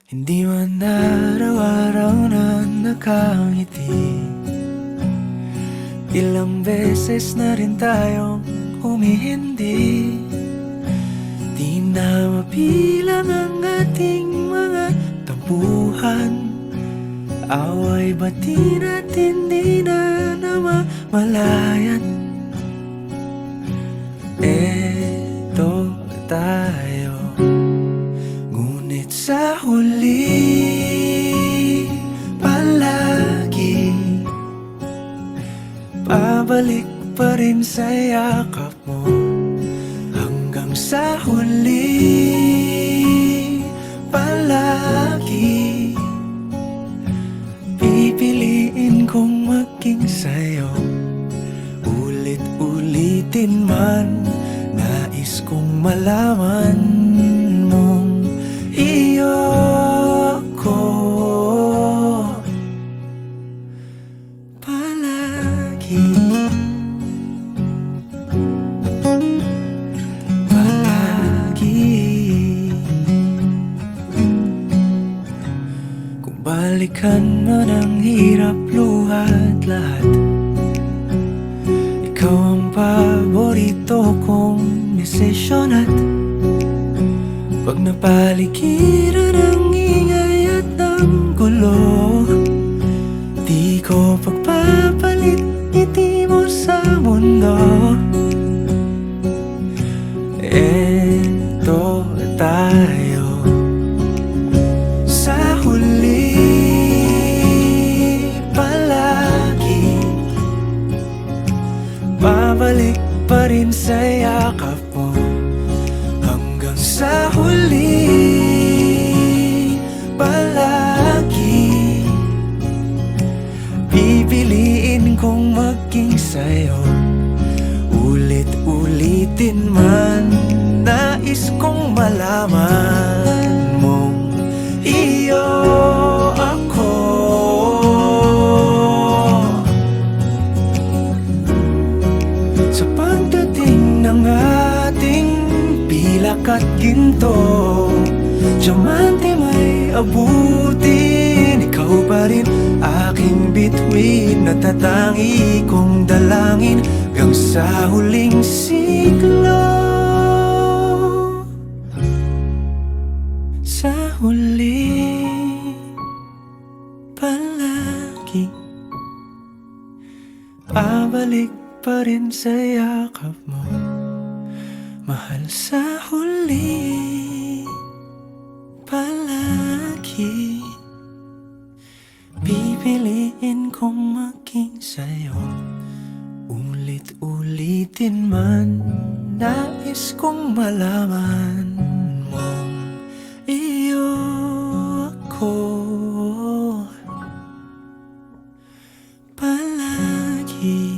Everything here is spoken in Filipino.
Hindi man araw-araw na nakangiti. Ilang beses na rin tayong humihindi. Di na mabilang ang ating mga tampuhan. Away bati natin di na namamalayan. Eto tayo, ngunit sa huli palagi pabalik pa rin sa yakap mo. Hanggang sa huli palagi pipiliin kong maging sa'yo. Ulit-ulitin man, nais kong malaman mong iyo ko palagi. Kung balikan man ang hirap, luhat lahat, ikaw ang paborito kong desisyon. At pag napaligiran ang ingay at ang gulo, di ko pagpapalit ngiti mo sa mundo. Eto tayo, sa huli palagi babalik pa rin sa yakap mo. Hanggang sa huli palagi pipiliin kong maging sa'yo. Ulit-ulitin man, nais kong malaman mong iyo ako. Sa pagdating ng ating pilak at ginto, diamante may abutin, ikaw pa rin aking bituin. Natatangi kong dalangin hanggang sa huling siglo. Sa huli palagi pabalik pa rin sa yakap mo, mahal. Sa huli palagi pipiliin kong maging sa'yo. Ulit-ulitin man, nais kong malaman mong iyo ako palagi.